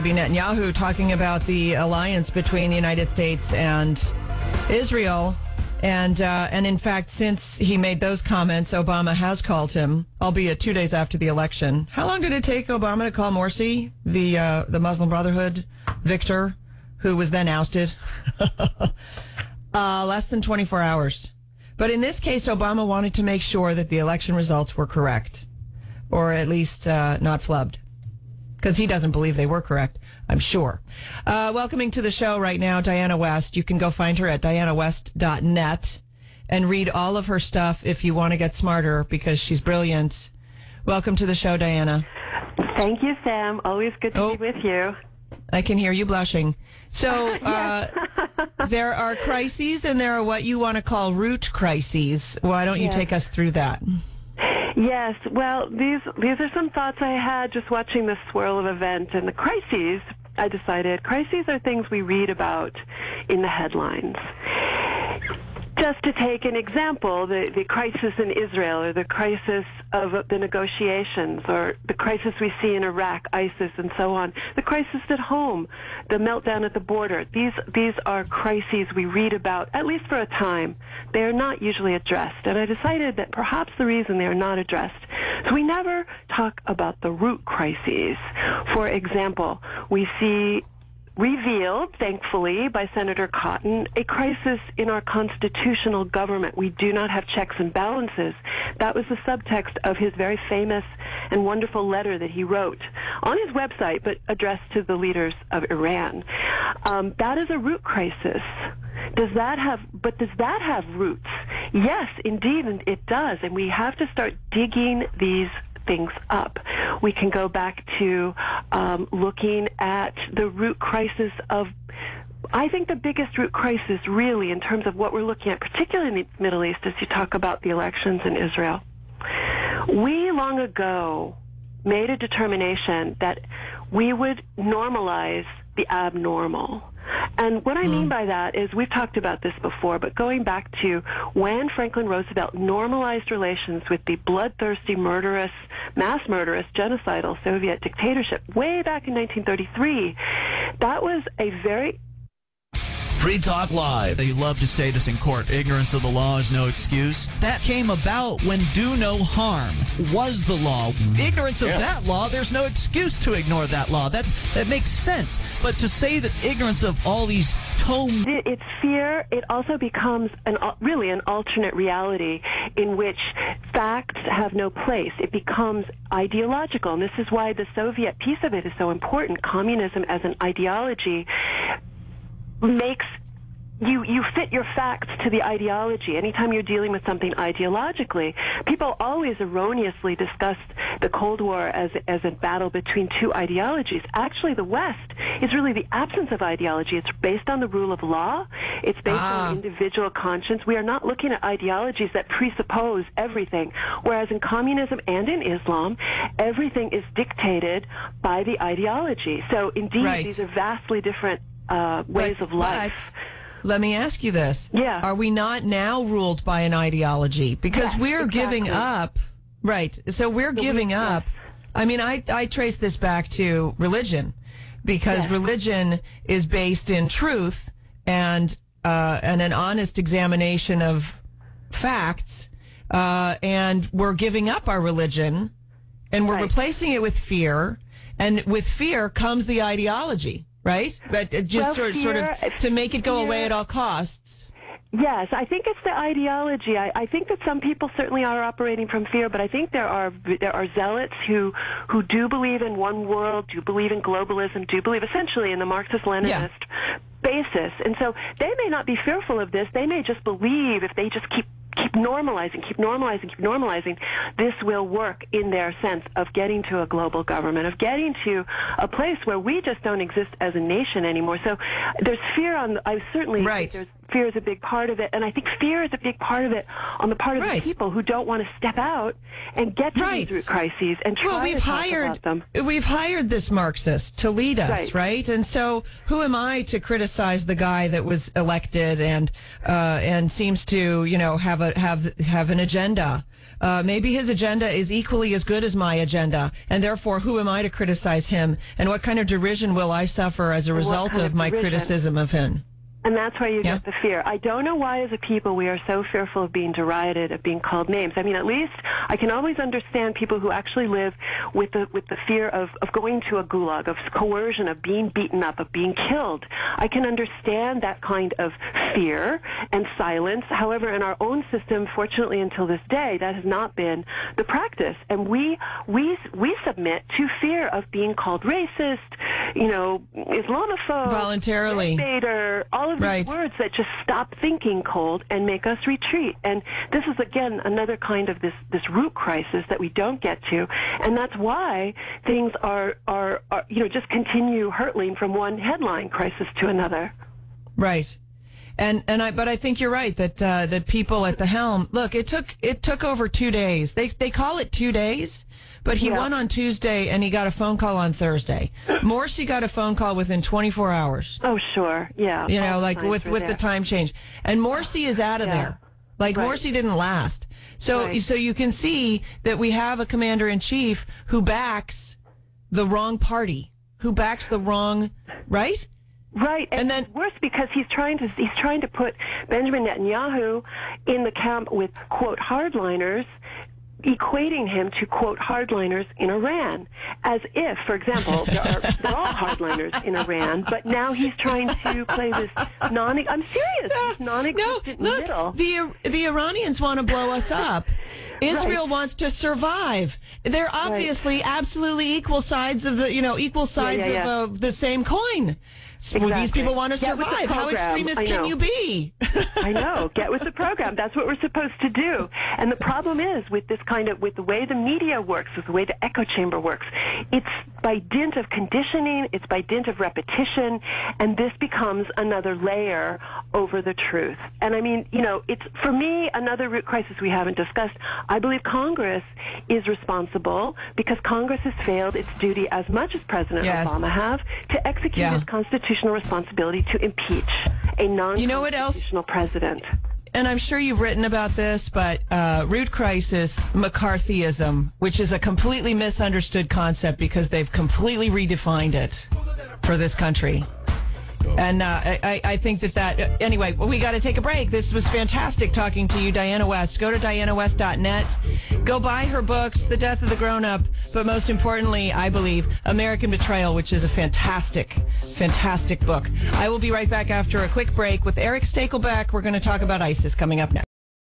Bibi Netanyahu talking about the alliance between the United States and Israel. And in fact, since he made those comments, Obama has called him, albeit 2 days after the election. How long did it take Obama to call Morsi, the Muslim Brotherhood victor, who was then ousted? Less than 24 hours. But in this case, Obama wanted to make sure that the election results were correct, or at least not flubbed, because he doesn't believe they were correct, I'm sure. Welcoming to the show right now, Diana West. You can go find her at dianawest.net and read all of her stuff if you want to get smarter, because she's brilliant. Welcome to the show, Diana. Thank you, Sam. Always good to be with you. I can hear you blushing. So there are crises and there are what you want to call root crises. Why don't you take us through that? Yes. Well, these are some thoughts I had just watching this swirl of events. And the crises, I decided, crises are things we read about in the headlines. Just to take an example, the crisis in Israel, or the crisis of the negotiations, or the crisis we see in Iraq, ISIS, and so on, the crisis at home, the meltdown at the border. These are crises we read about, at least for a time. They are not usually addressed, and I decided that perhaps the reason they are not addressed is we never talk about the root crises. For example, we see revealed, thankfully, by Senator Cotton, a crisis in our constitutional government. We do not have checks and balances. That was the subtext of his very famous and wonderful letter that he wrote on his website, but addressed to the leaders of Iran. That is a root crisis. Does that have roots? Yes, indeed, and it does. And we have to start digging these things up. We can go back to looking at the root crisis of, I think the biggest root crisis really in terms of what we're looking at, particularly in the Middle East, as you talk about the elections in Israel. We long ago made a determination that we would normalize the abnormal. And what I mean by that is, we've talked about this before, but going back to when Franklin Roosevelt normalized relations with the bloodthirsty, murderous, mass murderous, genocidal Soviet dictatorship way back in 1933, that was a very... Free Talk Live. They love to say this in court. Ignorance of the law is no excuse. That came about when do no harm was the law. Ignorance of that law, there's no excuse to ignore that law. That makes sense. But to say that ignorance of all these It's fear. It also becomes really an alternate reality in which facts have no place. It becomes ideological. And this is why the Soviet piece of it is so important. Communism as an ideology makes you fit your facts to the ideology. Anytime you're dealing with something ideologically, people always erroneously discuss the Cold War as a battle between two ideologies. Actually, the West is really the absence of ideology. It's based on the rule of law. It's based on individual conscience. We are not looking at ideologies that presuppose everything, whereas in communism and in Islam, everything is dictated by the ideology. So, indeed, these are vastly different ways of life. Let me ask you this. Yeah. Are we not now ruled by an ideology? Because we're giving up. Right. So we're giving up. I mean, I trace this back to religion, because religion is based in truth and an honest examination of facts. And we're giving up our religion and we're replacing it with fear. And with fear comes the ideology. Right? But just sort of to make it go away at all costs. Yes, I think it's the ideology. I think that some people certainly are operating from fear, but I think there are zealots who do believe in one world, do believe in globalism, do believe essentially in the Marxist-Leninist basis. And so they may not be fearful of this. They may just believe if they just keep normalizing, this will work in their sense of getting to a global government, of getting to a place where we just don't exist as a nation anymore. So there's fear I certainly think fear is a big part of it, and I think fear is a big part of it on the part of the people who don't want to step out and get to these root crises and try to talk about them. We've hired this Marxist to lead us, right? And so who am I to criticize the guy that was elected and seems to, have an agenda? Maybe his agenda is equally as good as my agenda, and therefore, who am I to criticize him? And what kind of derision will I suffer as a result of my criticism of him? And that's why you get the fear. I don't know why, as a people, we are so fearful of being derided, of being called names. I mean, at least I can always understand people who actually live with the fear of going to a gulag, of coercion, of being beaten up, of being killed. I can understand that kind of fear and silence. However, in our own system, fortunately, until this day, that has not been the practice. And we submit to fear of being called racist, Islamophobe, voluntarily, baiter, all of these words that just stop thinking cold and make us retreat. And this is, again, another kind of this root crisis that we don't get to. And that's why things are just continue hurtling from one headline crisis to another. Right. But I think you're right that people at the helm, look, it took over 2 days. They call it 2 days, but he won on Tuesday and he got a phone call on Thursday. Morsi got a phone call within 24 hours. Oh, sure. Yeah. With the time change. And Morsi is out of there. Morsi didn't last. So you can see that we have a commander-in-chief who backs the wrong party, who backs the wrong, right? Right, and then worse because he's trying to put Benjamin Netanyahu in the camp with, quote, hardliners, equating him to, quote, hardliners in Iran, as if, for example, there are all hardliners in Iran, but now he's trying to play this I'm serious, this non-existent middle. The Iranians want to blow us up. Israel wants to survive. They're obviously absolutely equal sides of the of the same coin. Exactly. These people want to survive. How extremist can you be? I know. Get with the program. That's what we're supposed to do. And the problem is with with the way the media works, with the way the echo chamber works, it's by dint of conditioning, it's by dint of repetition, and this becomes another layer over the truth. And I mean, it's, for me, another root crisis we haven't discussed. I believe Congress is responsible because Congress has failed its duty as much as President Obama have to execute its constitutional responsibility to impeach a non-constitutional president. And I'm sure you've written about this, but root crisis, McCarthyism, which is a completely misunderstood concept because they've completely redefined it for this country. And I think that anyway, we got to take a break. This was fantastic talking to you, Diana West. Go to dianawest.net. Go buy her books, The Death of the Grown-Up, but most importantly, I believe, American Betrayal, which is a fantastic, fantastic book. I will be right back after a quick break with Eric Stakelbeck. We're going to talk about ISIS coming up next.